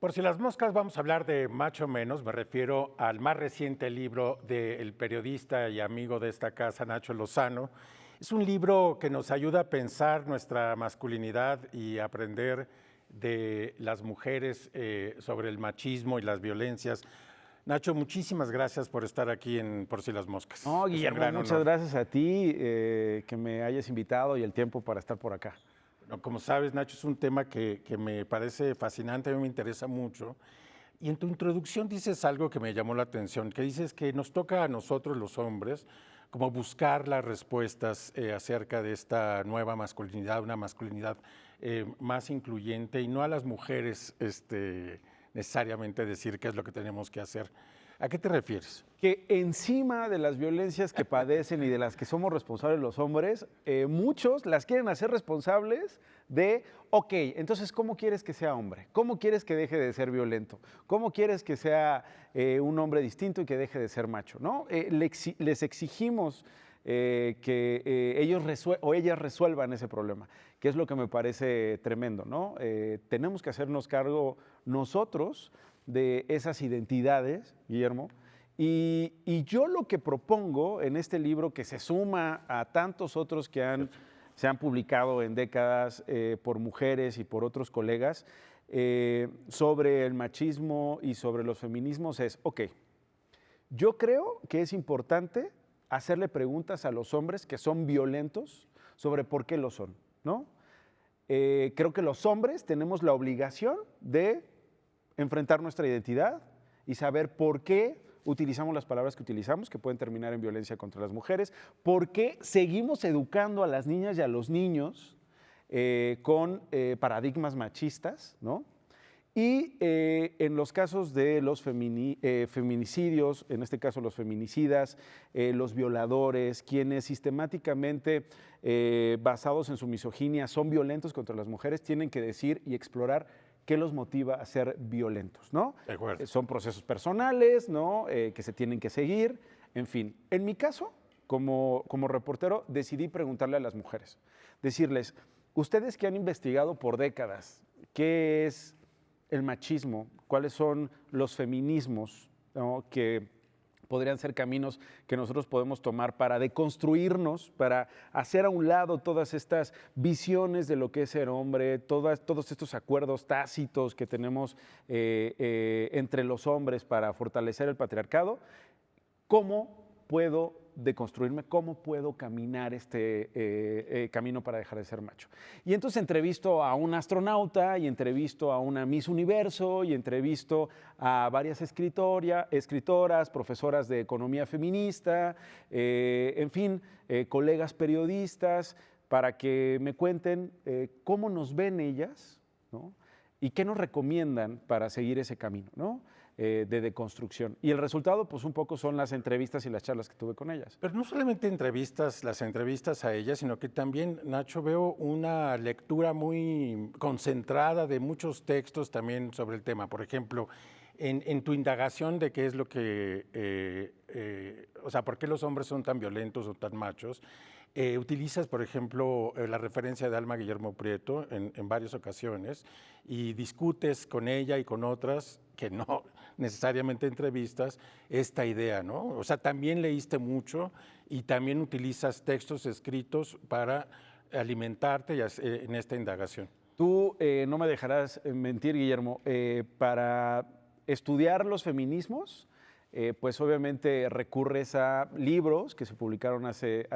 Por si las moscas vamos a hablar de Macho Menos, me refiero al más reciente libro del periodista y amigo de esta casa, Nacho Lozano. Es un libro que nos ayuda a pensar nuestra masculinidad y aprender de las mujeres sobre el machismo y las violencias. Nacho, muchísimas gracias por estar aquí en Por si las moscas. No, Es un Guillermo, gran muchas honor. gracias a ti que me hayas invitado y el tiempo para estar por acá. Bueno, como sabes, Nacho, es un tema que me parece fascinante, a mí me interesa mucho. Y en tu introducción dices algo que me llamó la atención, que dices que nos toca a nosotros los hombres como buscar las respuestas acerca de esta nueva masculinidad, una masculinidad más incluyente y no a las mujeres necesariamente decir qué es lo que tenemos que hacer. ¿A qué te refieres? Que encima de las violencias que padecen y de las que somos responsables los hombres, muchos las quieren hacer responsables de, ok, entonces, ¿cómo quieres que sea hombre? ¿Cómo quieres que deje de ser violento? ¿Cómo quieres que sea un hombre distinto y que deje de ser macho? ¿No? Les exigimos que ellos o ellas resuelvan ese problema, que es lo que me parece tremendo, ¿no? Tenemos que hacernos cargo nosotros de esas identidades, Guillermo, y yo lo que propongo en este libro, que se suma a tantos otros que se han publicado en décadas por mujeres y por otros colegas, sobre el machismo y sobre los feminismos, es, ok, yo creo que es importante hacerle preguntas a los hombres que son violentos sobre por qué lo son, ¿no? Creo que los hombres tenemos la obligación de enfrentar nuestra identidad y saber por qué utilizamos las palabras que utilizamos, que pueden terminar en violencia contra las mujeres, por qué seguimos educando a las niñas y a los niños con paradigmas machistas, ¿no? Y en los casos de los feminicidios, en este caso los feminicidas, los violadores, quienes sistemáticamente basados en su misoginia son violentos contra las mujeres, tienen que decir y explorar qué los motiva a ser violentos, ¿no? De acuerdo. Son procesos personales, ¿no? Que se tienen que seguir, en fin. En mi caso, como reportero, decidí preguntarle a las mujeres, decirles, ustedes que han investigado por décadas qué es el machismo, cuáles son los feminismos, ¿no? Que podrían ser caminos que nosotros podemos tomar para deconstruirnos, para hacer a un lado todas estas visiones de lo que es ser hombre, todos estos acuerdos tácitos que tenemos entre los hombres para fortalecer el patriarcado. ¿Cómo puedo deconstruirme? ¿Cómo puedo caminar este camino para dejar de ser macho? Y entonces entrevisto a un astronauta y entrevisto a una Miss Universo y entrevisto a varias escritoras, profesoras de economía feminista, en fin, colegas periodistas, para que me cuenten cómo nos ven ellas, ¿no? Y qué nos recomiendan para seguir ese camino, ¿no? De deconstrucción. Y el resultado, pues un poco son las entrevistas y las charlas que tuve con ellas. Pero no solamente las entrevistas a ellas, sino que también, Nacho, veo una lectura muy concentrada de muchos textos también sobre el tema. Por ejemplo, en tu indagación de qué es lo que, o sea, por qué los hombres son tan violentos o tan machos, utilizas, por ejemplo, la referencia de Alma Guillermo Prieto en varias ocasiones y discutes con ella y con otras que no necesariamente entrevistas esta idea, ¿no? O sea, también leíste mucho y también utilizas textos escritos para alimentarte en esta indagación. Tú no me dejarás mentir, Guillermo, para estudiar los feminismos, pues obviamente recurres a libros que se publicaron hace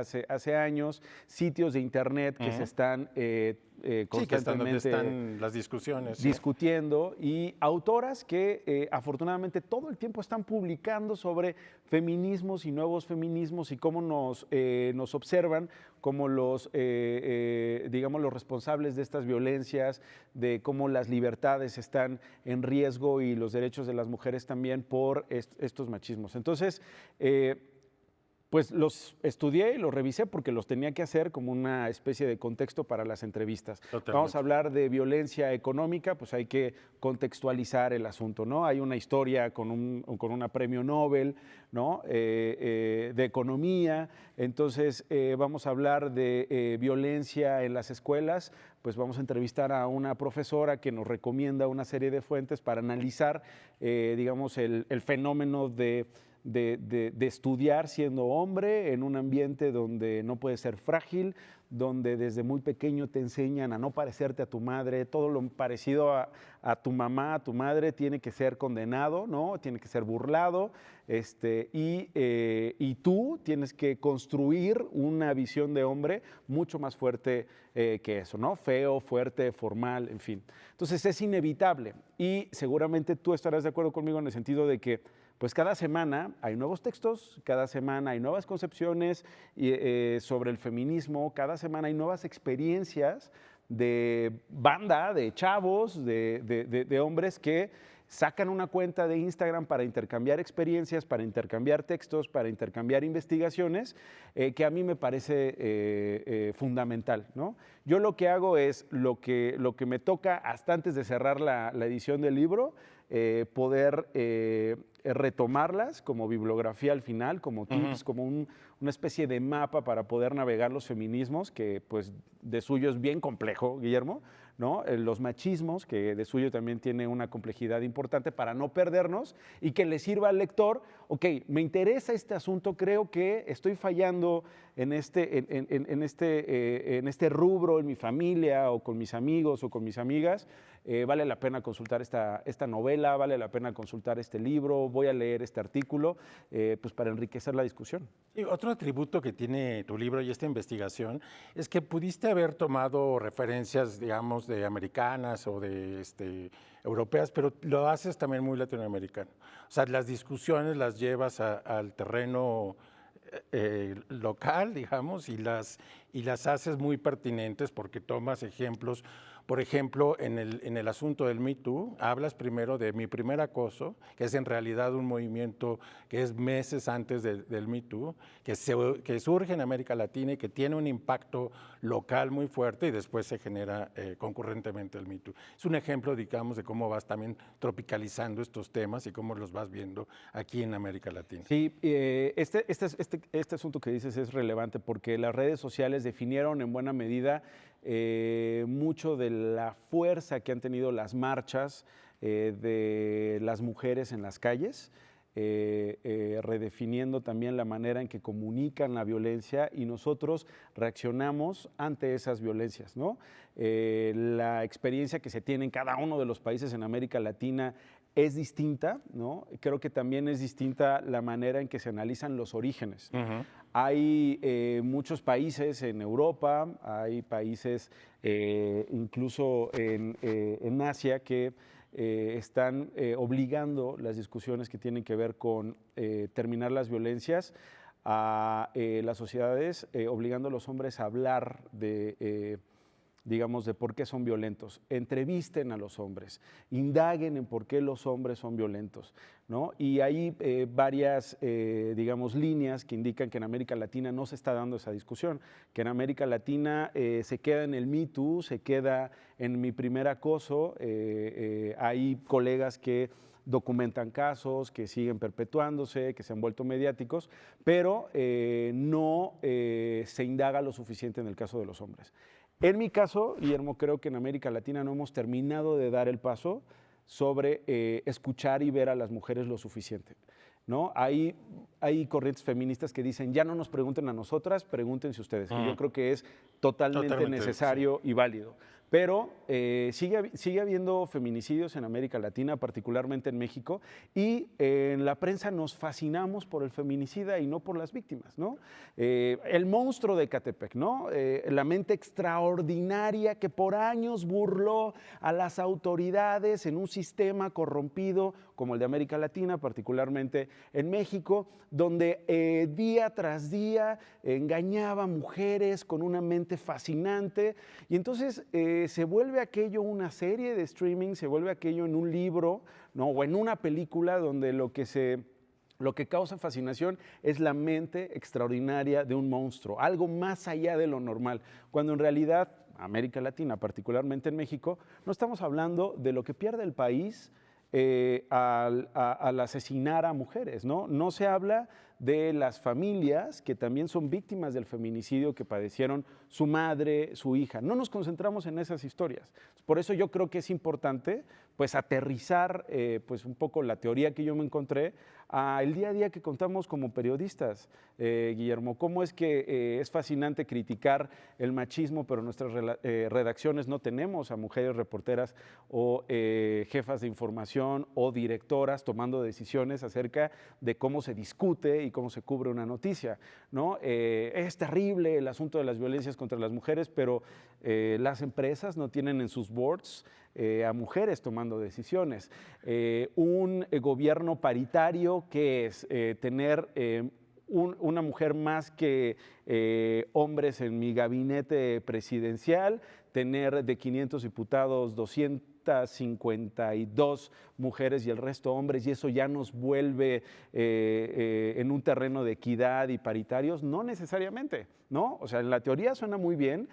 años, sitios de internet que se están Donde constantemente están las discusiones. discutiendo y autoras que afortunadamente todo el tiempo están publicando sobre feminismos y nuevos feminismos y cómo nos observan como digamos, los responsables de estas violencias, de cómo las libertades están en riesgo y los derechos de las mujeres también por estos machismos. Entonces, pues los estudié y los revisé porque los tenía que hacer como una especie de contexto para las entrevistas. Totalmente. Vamos a hablar de violencia económica, pues hay que contextualizar el asunto, ¿no? Hay una historia con una premio Nobel, ¿no? De economía. Entonces, vamos a hablar de violencia en las escuelas, pues vamos a entrevistar a una profesora que nos recomienda una serie de fuentes para analizar, digamos, el fenómeno de estudiar siendo hombre en un ambiente donde no puedes ser frágil, donde desde muy pequeño te enseñan a no parecerte a tu madre, todo lo parecido a tu mamá, a tu madre, tiene que ser condenado, ¿no? Tiene que ser burlado, y tú tienes que construir una visión de hombre mucho más fuerte que eso, ¿no? Feo, fuerte, formal, en fin. Entonces es inevitable y seguramente tú estarás de acuerdo conmigo en el sentido de que pues cada semana hay nuevos textos, cada semana hay nuevas concepciones sobre el feminismo, cada semana hay nuevas experiencias de banda, de chavos, de hombres que sacan una cuenta de Instagram para intercambiar experiencias, para intercambiar textos, para intercambiar investigaciones, que a mí me parece fundamental, ¿no? Yo lo que hago es lo que me toca hasta antes de cerrar la edición del libro, poder retomarlas como bibliografía al final, como tips, como una especie de mapa para poder navegar los feminismos, que pues de suyo es bien complejo, Guillermo, ¿no? Los machismos, que de suyo también tiene una complejidad importante para no perdernos y que le sirva al lector, ok, me interesa este asunto, creo que estoy fallando en este rubro, en mi familia o con mis amigos o con mis amigas, vale la pena consultar esta novela, vale la pena consultar este libro, voy a leer este artículo, pues para enriquecer la discusión. Y otro atributo que tiene tu libro y esta investigación es que pudiste haber tomado referencias, digamos, de americanas o de europeas, pero lo haces también muy latinoamericano. O sea, las discusiones las llevas al terreno local, digamos, y las haces muy pertinentes porque tomas ejemplos. Por ejemplo, en el asunto del Me Too, hablas primero de Mi Primer Acoso, que es en realidad un movimiento que es meses antes del Me Too, que surge en América Latina y que tiene un impacto local muy fuerte y después se genera concurrentemente el Me Too. Es un ejemplo, digamos, de cómo vas también tropicalizando estos temas y cómo los vas viendo aquí en América Latina. Sí, este asunto que dices es relevante porque las redes sociales definieron en buena medida mucho de la fuerza que han tenido las marchas de las mujeres en las calles, redefiniendo también la manera en que comunican la violencia y nosotros reaccionamos ante esas violencias, ¿no? La experiencia que se tiene en cada uno de los países en América Latina es distinta, ¿no? Creo que también es distinta la manera en que se analizan los orígenes. Hay muchos países en Europa, hay países incluso en Asia que están obligando las discusiones que tienen que ver con terminar las violencias a las sociedades, obligando a los hombres a hablar digamos, de por qué son violentos. Entrevisten a los hombres, indaguen en por qué los hombres son violentos, ¿no? Y hay varias, digamos, líneas que indican que en América Latina no se está dando esa discusión, que en América Latina se queda en el Me Too, se queda en Mi Primer Acoso, hay colegas que documentan casos, que siguen perpetuándose, que se han vuelto mediáticos, pero no se indaga lo suficiente en el caso de los hombres. En mi caso, Guillermo, creo que en América Latina no hemos terminado de dar el paso sobre escuchar y ver a las mujeres lo suficiente, ¿no? Hay corrientes feministas que dicen, ya no nos pregunten a nosotras, pregúntense ustedes, que yo creo que es totalmente necesario y válido. Pero sigue habiendo feminicidios en América Latina, particularmente en México, y en la prensa nos fascinamos por el feminicida y no por las víctimas, ¿no? El monstruo de Ecatepec, ¿no? La mente extraordinaria que por años burló a las autoridades en un sistema corrompido como el de América Latina, particularmente en México, donde día tras día engañaba a mujeres con una mente fascinante, y entonces se vuelve aquello una serie de streaming, se vuelve aquello en un libro, ¿no? O en una película donde lo que se Lo que causa fascinación es la mente extraordinaria de un monstruo, algo más allá de lo normal, cuando en realidad, América Latina, particularmente en México, no estamos hablando de lo que pierde el país al asesinar a mujeres, ¿no? No se habla de las familias que también son víctimas del feminicidio que padecieron su madre, su hija. No nos concentramos en esas historias. Por eso yo creo que es importante pues aterrizar pues un poco la teoría que yo me encontré al día a día que contamos como periodistas. Guillermo, cómo es que es fascinante criticar el machismo, pero en nuestras redacciones no tenemos a mujeres reporteras o jefas de información o directoras tomando decisiones acerca de cómo se discute y cómo se cubre una noticia, ¿no? Es terrible el asunto de las violencias contra las mujeres, pero las empresas no tienen en sus boards a mujeres tomando decisiones. Un gobierno paritario que es tener una mujer más que hombres en mi gabinete presidencial, tener de 500 diputados 252 mujeres y el resto hombres, y eso ya nos vuelve en un terreno de equidad y paritarios, no necesariamente, ¿no? O sea, en la teoría suena muy bien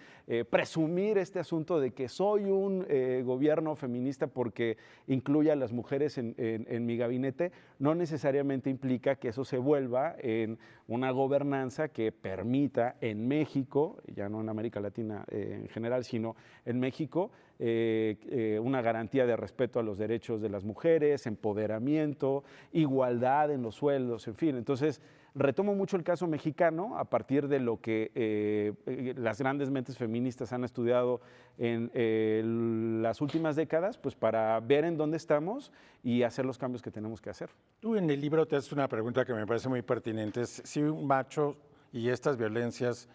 presumir este asunto de que soy un gobierno feminista porque incluye a las mujeres en mi gabinete, no necesariamente implica que eso se vuelva en una gobernanza que permita en México, ya no en América Latina en general, sino en México, una garantía de respeto a los derechos de las mujeres, empoderamiento, igualdad en los sueldos, en fin. Entonces, retomo mucho el caso mexicano a partir de lo que las grandes mentes feministas han estudiado en las últimas décadas, pues para ver en dónde estamos y hacer los cambios que tenemos que hacer. Tú en el libro te haces una pregunta que me parece muy pertinente, es si un macho y estas violencias,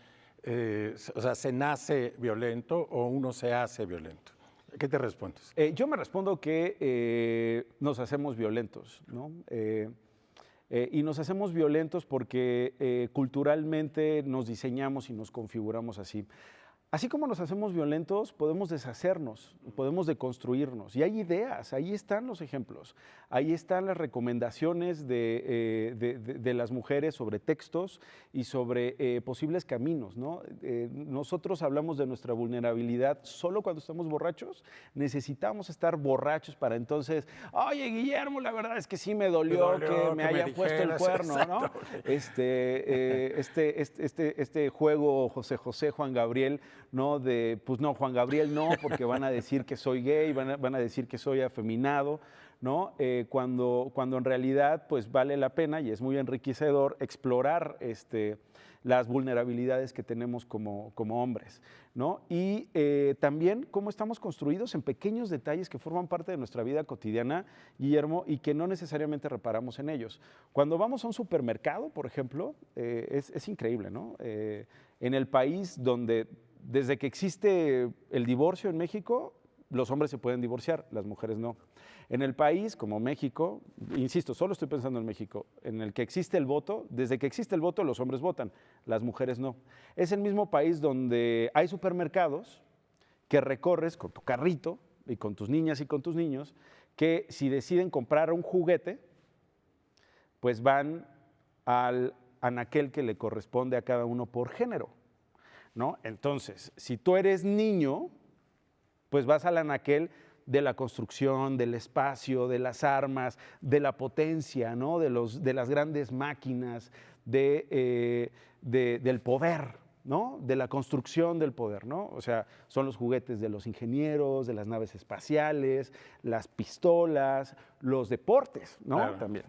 o sea, ¿se nace violento o uno se hace violento? ¿Qué te respondes? Yo me respondo que nos hacemos violentos, ¿no? Y nos hacemos violentos porque culturalmente nos diseñamos y nos configuramos así. Así como nos hacemos violentos, podemos deshacernos, podemos deconstruirnos. Y hay ideas, ahí están los ejemplos, ahí están las recomendaciones de las mujeres sobre textos y sobre posibles caminos, ¿no? Nosotros hablamos de nuestra vulnerabilidad solo cuando estamos borrachos. Necesitamos estar borrachos para entonces, oye, Guillermo, la verdad es que sí me dolió que me hayan puesto el cuerno, ¿no? Este juego José José, Juan Gabriel, ¿no? Pues no, Juan Gabriel no, porque van a decir que soy gay, van a decir que soy afeminado, ¿no? Cuando en realidad pues vale la pena y es muy enriquecedor explorar las vulnerabilidades que tenemos como hombres, ¿no? Y también cómo estamos construidos en pequeños detalles que forman parte de nuestra vida cotidiana, Guillermo, y que no necesariamente reparamos en ellos. Cuando vamos a un supermercado, por ejemplo, es increíble, ¿no? En el país donde desde que existe el divorcio en México, los hombres se pueden divorciar, las mujeres no. En el país como México, insisto, solo estoy pensando en México, en el que existe el voto, desde que existe el voto los hombres votan, las mujeres no. Es el mismo país donde hay supermercados que recorres con tu carrito y con tus niñas y con tus niños, que si deciden comprar un juguete, pues van al anaquel que le corresponde a cada uno por género, ¿no? Entonces, si tú eres niño, pues vas al anaquel de la construcción, del espacio, de las armas, de la potencia, ¿no? de las grandes máquinas, del poder, ¿no? De la construcción del poder, ¿no? O sea, son los juguetes de los ingenieros, de las naves espaciales, las pistolas, los deportes, ¿no? Claro. También.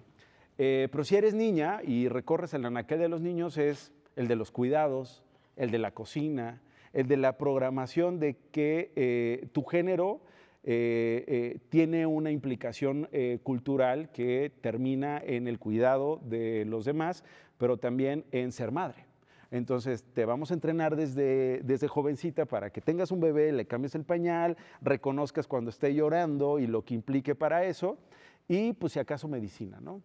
Pero si eres niña y recorres el anaquel de los niños, es el de los cuidados, el de la cocina, el de la programación de que tu género tiene una implicación cultural que termina en el cuidado de los demás, pero también en ser madre. Entonces te vamos a entrenar desde jovencita para que tengas un bebé, le cambies el pañal, reconozcas cuando esté llorando y lo que implique para eso, y pues si acaso medicina, ¿no?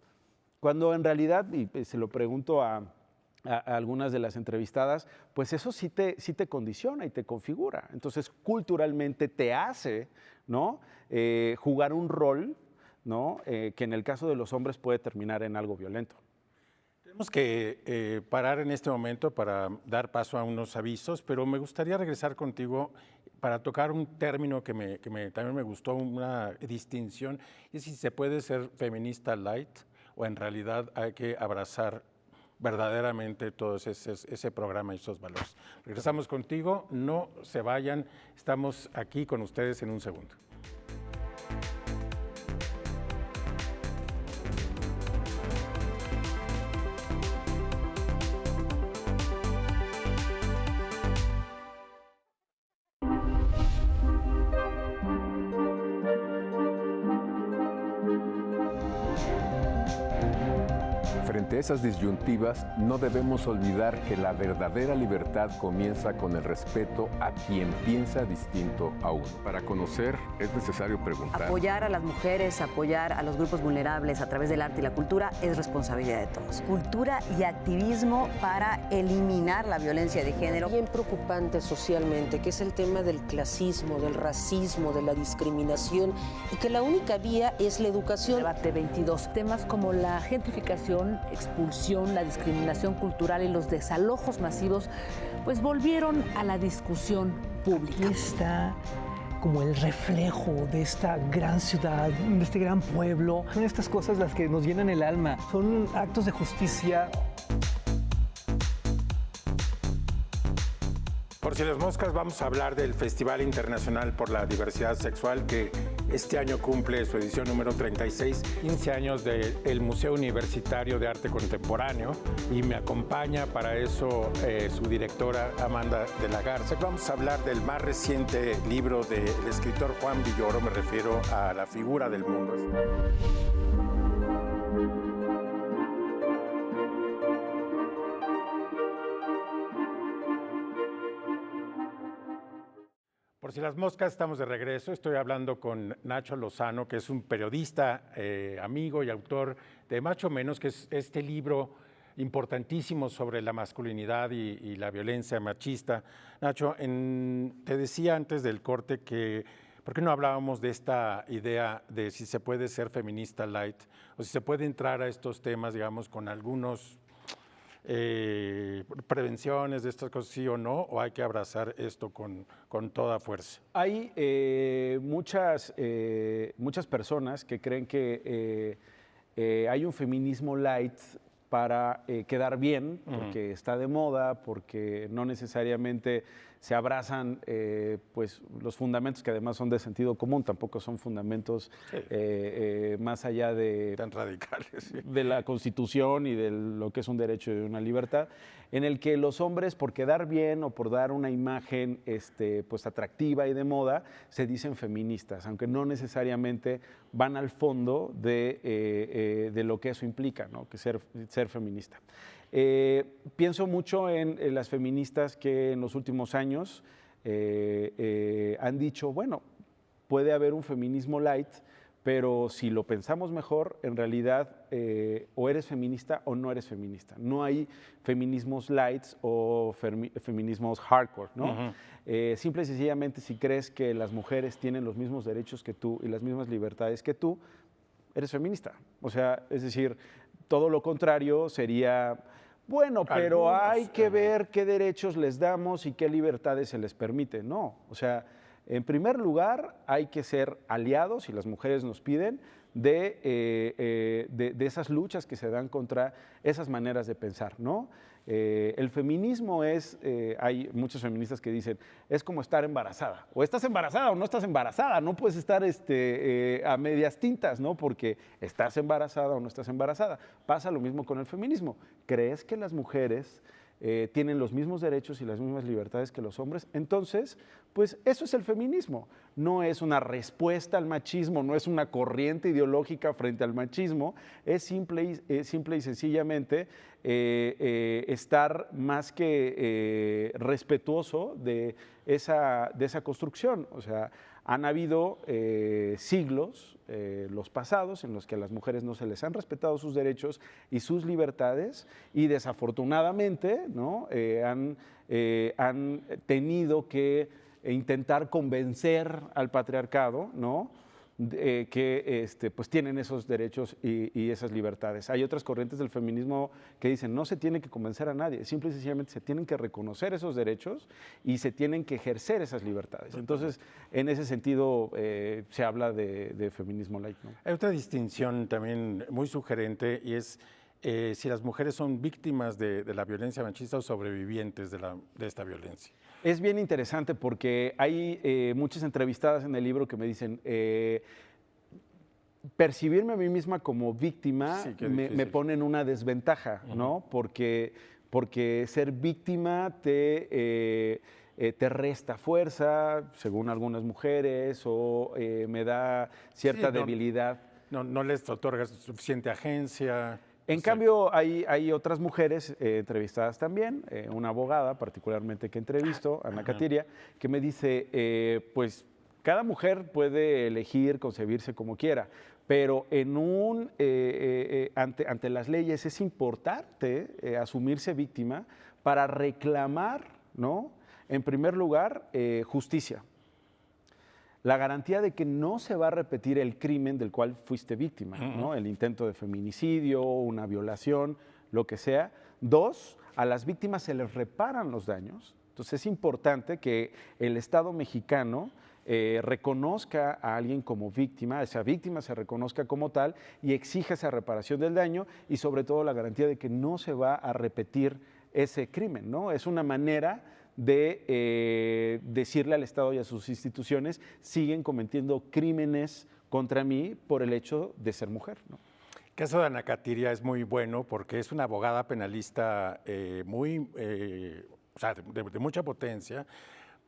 Cuando en realidad, y se lo pregunto a algunas de las entrevistadas, pues eso sí te condiciona y te configura. Entonces, culturalmente te hace, ¿no? Jugar un rol, ¿no? Que en el caso de los hombres puede terminar en algo violento. Tenemos que parar en este momento para dar paso a unos avisos, pero me gustaría regresar contigo para tocar un término que también me gustó, una distinción, y si se puede ser feminista light o en realidad hay que abrazar verdaderamente todo ese programa y esos valores. Regresamos contigo, no se vayan, estamos aquí con ustedes en un segundo. Frente a esas disyuntivas, no debemos olvidar que la verdadera libertad comienza con el respeto a quien piensa distinto a uno. Para conocer es necesario preguntar. Apoyar a las mujeres, apoyar a los grupos vulnerables a través del arte y la cultura es responsabilidad de todos. Cultura y activismo para eliminar la violencia de género. Bien preocupante socialmente, que es el tema del clasismo, del racismo, de la discriminación, y que la única vía es la educación. Debate 22. Temas como la gentrificación, expulsión, la discriminación cultural y los desalojos masivos, pues volvieron a la discusión pública. Aquí está como el reflejo de esta gran ciudad, de este gran pueblo. Son estas cosas las que nos llenan el alma, son actos de justicia. Por si las moscas, vamos a hablar del Festival Internacional por la Diversidad Sexual, que este año cumple su edición número 36, 15 años del Museo Universitario de Arte Contemporáneo, y me acompaña para eso su directora Amanda de la Garza. Vamos a hablar del más reciente libro del escritor Juan Villoro, me refiero a La figura del mundo. Por si las moscas, estamos de regreso. Estoy hablando con Nacho Lozano, que es un periodista, amigo y autor de Macho Menos, que es este libro importantísimo sobre la masculinidad y la violencia machista. Nacho, te decía antes del corte que ¿por qué no hablábamos de esta idea de si se puede ser feminista light o si se puede entrar a estos temas, digamos, con algunos prevenciones de estas cosas, sí o no, o hay que abrazar esto con toda fuerza? Hay muchas personas que creen que hay un feminismo light para quedar bien, porque está de moda, porque no necesariamente se abrazan pues, los fundamentos que además son de sentido común, tampoco son fundamentos más allá de, tan radicales, sí, de la Constitución y de lo que es un derecho y una libertad, en el que los hombres, por quedar bien o por dar una imagen pues, atractiva y de moda, se dicen feministas, aunque no necesariamente van al fondo de lo que eso implica, ¿no? Que ser feminista. Pienso mucho en las feministas que en los últimos años han dicho, bueno, puede haber un feminismo light, pero si lo pensamos mejor, en realidad o eres feminista o no eres feminista. No hay feminismos lights o feminismos hardcore, ¿no? Simple y sencillamente, si crees que las mujeres tienen los mismos derechos que tú y las mismas libertades que tú, eres feminista. O sea, es decir, todo lo contrario sería, bueno, pero hay que ver qué derechos les damos y qué libertades se les permite. No, o sea, en primer lugar hay que ser aliados, y las mujeres nos piden, de esas luchas que se dan contra esas maneras de pensar, ¿no? El feminismo hay muchos feministas que dicen, es como estar embarazada. O estás embarazada o no estás embarazada. No puedes estar a medias tintas, ¿no? Porque estás embarazada o no estás embarazada. Pasa lo mismo con el feminismo. ¿Crees que las mujeres tienen los mismos derechos y las mismas libertades que los hombres? Entonces, pues eso es el feminismo. No es una respuesta al machismo, no es una corriente ideológica frente al machismo, es simple y sencillamente estar más que respetuoso de esa construcción. O sea, han habido siglos, los pasados, en los que a las mujeres no se les han respetado sus derechos y sus libertades, y desafortunadamente, ¿no? han tenido que intentar convencer al patriarcado, ¿no? que pues tienen esos derechos y esas libertades. Hay otras corrientes del feminismo que dicen no se tiene que convencer a nadie, simple y sencillamente se tienen que reconocer esos derechos y se tienen que ejercer esas libertades. Entonces, en ese sentido, se habla de feminismo light, ¿no? Hay otra distinción también muy sugerente y es si las mujeres son víctimas de la violencia machista o sobrevivientes de esta violencia. Es bien interesante porque hay muchas entrevistadas en el libro que me dicen, percibirme a mí misma como víctima Sí, qué me difícil. pone en una desventaja, ¿no? Porque ser víctima te resta fuerza, según algunas mujeres, o me da cierta Sí, no, debilidad. No les otorgas suficiente agencia. En cambio, hay otras mujeres entrevistadas también, una abogada particularmente que entrevisto, Ana Catiria, que me dice, pues cada mujer puede elegir concebirse como quiera, pero ante las leyes es importante asumirse víctima para reclamar, ¿no? En primer lugar, justicia. La garantía de que no se va a repetir el crimen del cual fuiste víctima, ¿no? El intento de feminicidio, una violación, lo que sea. 2, a las víctimas se les reparan los daños. Entonces es importante que el Estado mexicano reconozca a alguien como víctima, esa víctima se reconozca como tal y exija esa reparación del daño y sobre todo la garantía de que no se va a repetir ese crimen, ¿no? Es una manera de decirle al Estado y a sus instituciones, siguen cometiendo crímenes contra mí por el hecho de ser mujer, ¿no? El caso de Ana Catiria es muy bueno porque es una abogada penalista o sea, de mucha potencia,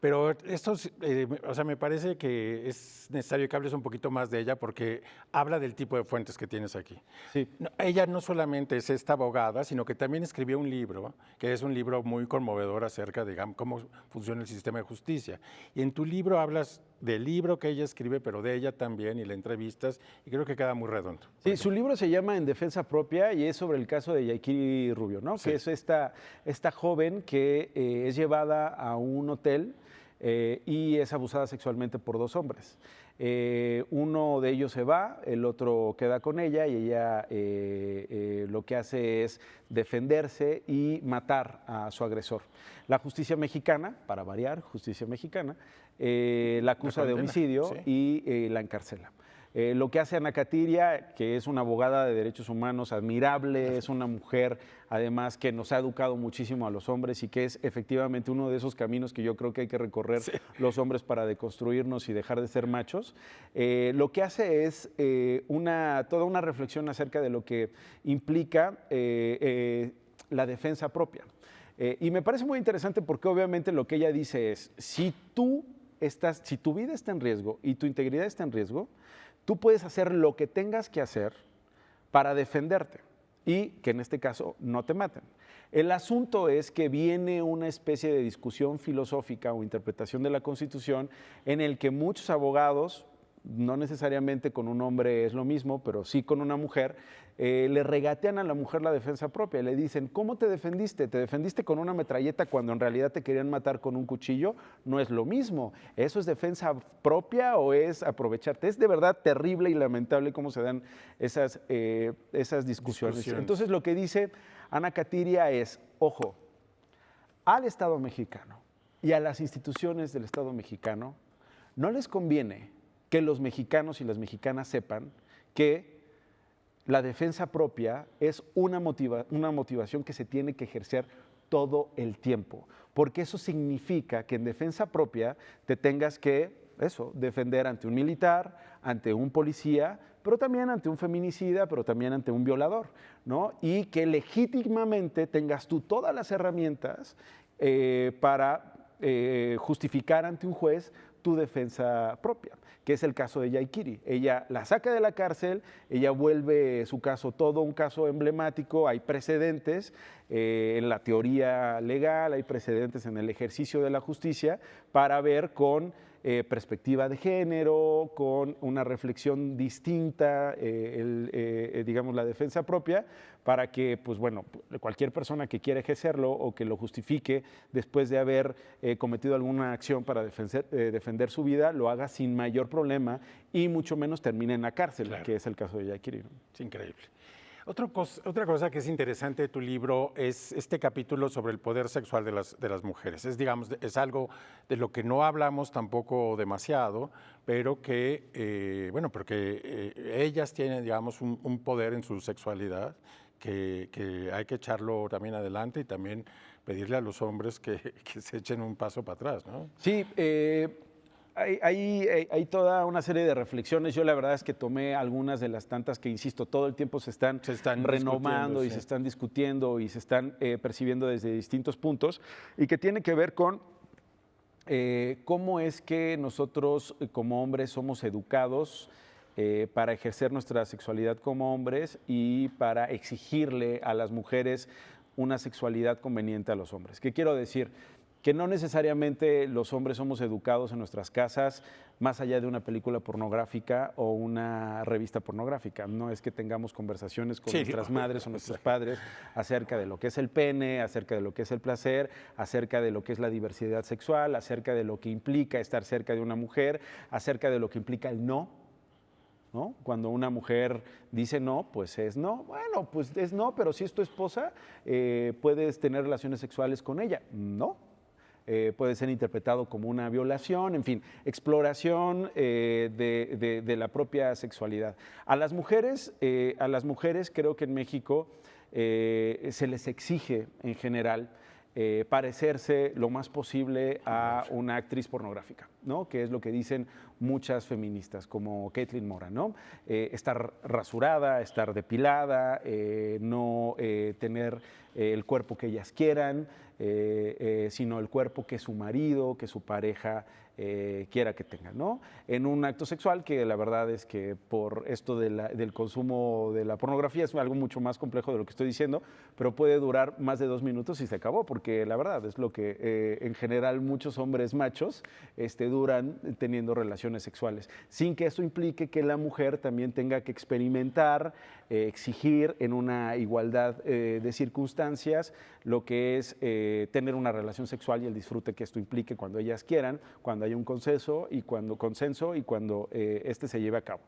pero o sea, me parece que es necesario que hables un poquito más de ella porque habla del tipo de fuentes que tienes aquí. Sí. Ella no solamente es esta abogada, sino que también escribió un libro, que es un libro muy conmovedor acerca de cómo funciona el sistema de justicia. Y en tu libro hablas del libro que ella escribe, pero de ella también, y la entrevistas, y creo que queda muy redondo. Sí, su libro se llama En Defensa Propia y es sobre el caso de Yaikiri Rubio, ¿no? Sí. Que es esta joven que es llevada a un hotel y es abusada sexualmente por 2 hombres. Uno de ellos se va, el otro queda con ella y ella lo que hace es defenderse y matar a su agresor. La justicia mexicana, para variar, justicia mexicana, la acusa de condena, homicidio sí. y la encarcela. Lo que hace Ana Catiria, que es una abogada de derechos humanos admirable, es una mujer además que nos ha educado muchísimo a los hombres y que es efectivamente uno de esos caminos que yo creo que hay que recorrer los hombres para deconstruirnos y dejar de ser machos. Lo que hace es toda una reflexión acerca de lo que implica la defensa propia. Y me parece muy interesante porque obviamente lo que ella dice es, si tu vida está en riesgo y tu integridad está en riesgo, tú puedes hacer lo que tengas que hacer para defenderte y que en este caso no te maten. El asunto es que viene una especie de discusión filosófica o interpretación de la Constitución en el que muchos abogados, no necesariamente con un hombre es lo mismo, pero sí con una mujer, le regatean a la mujer la defensa propia. Le dicen, ¿cómo te defendiste? ¿Te defendiste con una metralleta cuando en realidad te querían matar con un cuchillo? No es lo mismo. ¿Eso es defensa propia o es aprovecharte? Es de verdad terrible y lamentable cómo se dan esas discusiones. Entonces lo que dice Ana Catiria es, ojo, al Estado mexicano y a las instituciones del Estado mexicano no les conviene que los mexicanos y las mexicanas sepan que la defensa propia es una motivación que se tiene que ejercer todo el tiempo, porque eso significa que en defensa propia te tengas que defender ante un militar, ante un policía, pero también ante un feminicida, pero también ante un violador, ¿no? Y que legítimamente tengas tú todas las herramientas para justificar ante un juez tu defensa propia, que es el caso de Yaikiri. Ella la saca de la cárcel, ella vuelve su caso todo un caso emblemático, hay precedentes en la teoría legal, hay precedentes en el ejercicio de la justicia para ver con perspectiva de género, con una reflexión distinta, digamos, la defensa propia, para que, pues bueno, cualquier persona que quiera ejercerlo o que lo justifique después de haber cometido alguna acción para defender su vida, lo haga sin mayor problema y mucho menos termine en la cárcel, Claro. que es el caso de Yaquiri. Es increíble. Otra cosa que es interesante de tu libro es este capítulo sobre el poder sexual de las mujeres. Es, digamos, es algo de lo que no hablamos tampoco demasiado, pero que, bueno, porque ellas tienen, digamos, un poder en su sexualidad que hay que echarlo también adelante y también pedirle a los hombres que se echen un paso para atrás, ¿no? Sí, hay toda una serie de reflexiones. Yo la verdad es que tomé algunas de las tantas que, insisto, todo el tiempo se están renovando y sí. se están discutiendo y se están percibiendo desde distintos puntos y que tiene que ver con cómo es que nosotros como hombres somos educados para ejercer nuestra sexualidad como hombres y para exigirle a las mujeres una sexualidad conveniente a los hombres. ¿Qué quiero decir? Que no necesariamente los hombres somos educados en nuestras casas más allá de una película pornográfica o una revista pornográfica. No es que tengamos conversaciones con nuestras madres o nuestros padres acerca de lo que es el pene, acerca de lo que es el placer, acerca de lo que es la diversidad sexual, acerca de lo que implica estar cerca de una mujer, acerca de lo que implica el no, ¿no? Cuando una mujer dice no, pues es no. Bueno, pues es no, pero si es tu esposa, puedes tener relaciones sexuales con ella. No. Puede ser interpretado como una violación, en fin, exploración de la propia sexualidad. A las mujeres creo que en México se les exige en general parecerse lo más posible a una actriz pornográfica, ¿no? Que es lo que dicen muchas feministas, como Caitlin Moran, ¿no? Estar rasurada, estar depilada, no tener el cuerpo que ellas quieran, sino el cuerpo que su marido, que su pareja quiera que tenga, ¿no? En un acto sexual que la verdad es que por esto del consumo de la pornografía es algo mucho más complejo de lo que estoy diciendo, pero puede durar más de 2 minutos y se acabó, porque la verdad es lo que en general muchos hombres machos duran teniendo relaciones sexuales, sin que eso implique que la mujer también tenga que experimentar, exigir en una igualdad de circunstancias lo que es tener una relación sexual y el disfrute que esto implique cuando ellas quieran, cuando hay un consenso y cuando este se lleve a cabo.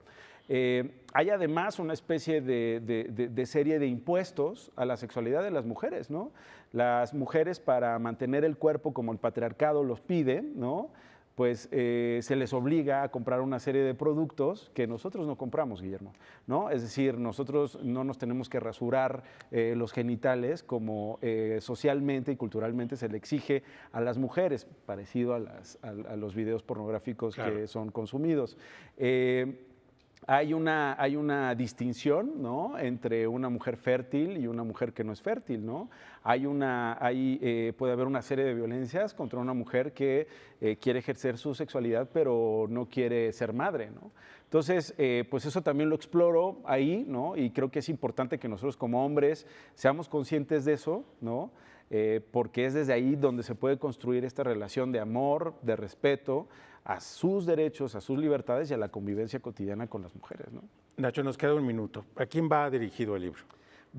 Hay además una especie de serie de impuestos a la sexualidad de las mujeres, ¿no? Las mujeres, para mantener el cuerpo como el patriarcado los pide, ¿no? Pues se les obliga a comprar una serie de productos que nosotros no compramos, Guillermo, ¿no? Es decir, nosotros no nos tenemos que rasurar los genitales como socialmente y culturalmente se le exige a las mujeres, parecido a los videos pornográficos que son consumidos. Hay una distinción, ¿no? Entre una mujer fértil y una mujer que no es fértil, ¿no? Puede haber una serie de violencias contra una mujer que quiere ejercer su sexualidad pero no quiere ser madre, ¿no? Entonces, pues eso también lo exploro ahí, ¿no? Y creo que es importante que nosotros como hombres seamos conscientes de eso, ¿no? Porque es desde ahí donde se puede construir esta relación de amor, de respeto a sus derechos, a sus libertades y a la convivencia cotidiana con las mujeres, ¿no? Nacho, nos queda un minuto. ¿A quién va dirigido el libro?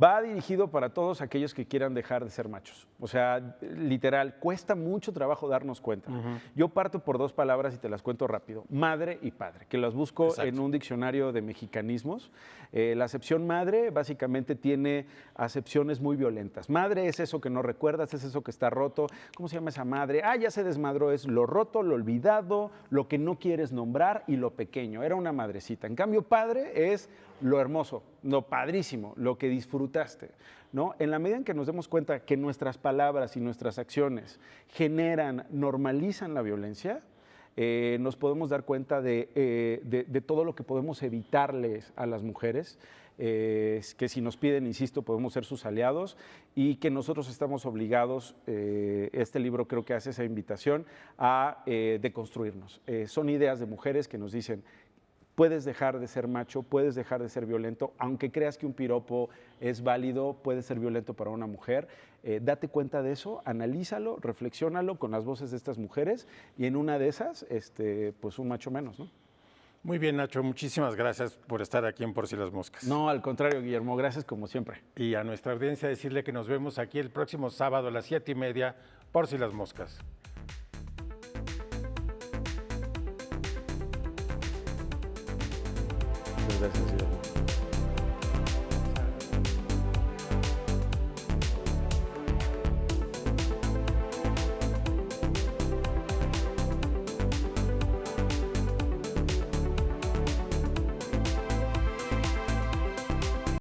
Va dirigido para todos aquellos que quieran dejar de ser machos. O sea, literal, cuesta mucho trabajo darnos cuenta. Yo parto por 2 palabras y te las cuento rápido. Madre y padre, que las busco en un diccionario de mexicanismos. La acepción madre básicamente tiene acepciones muy violentas. Madre es eso que no recuerdas, es eso que está roto. ¿Cómo se llama esa madre? Ya se desmadró, es lo roto, lo olvidado, lo que no quieres nombrar y lo pequeño. Era una madrecita. En cambio, padre es lo hermoso, lo padrísimo, lo que disfrutaste, ¿no? En la medida en que nos demos cuenta que nuestras palabras y nuestras acciones normalizan la violencia, nos podemos dar cuenta de todo lo que podemos evitarles a las mujeres, que si nos piden, insisto, podemos ser sus aliados y que nosotros estamos obligados, este libro creo que hace esa invitación, a deconstruirnos. Son ideas de mujeres que nos dicen, puedes dejar de ser macho, puedes dejar de ser violento, aunque creas que un piropo es válido, puede ser violento para una mujer. Date cuenta de eso, analízalo, reflexiónalo con las voces de estas mujeres y en una de esas, pues un macho menos, ¿no? Muy bien, Nacho, muchísimas gracias por estar aquí en Por Si las Moscas. No, al contrario, Guillermo, gracias como siempre. Y a nuestra audiencia decirle que nos vemos aquí el próximo sábado a las 7:30, Por Si las Moscas. Muchas gracias, Guillermo.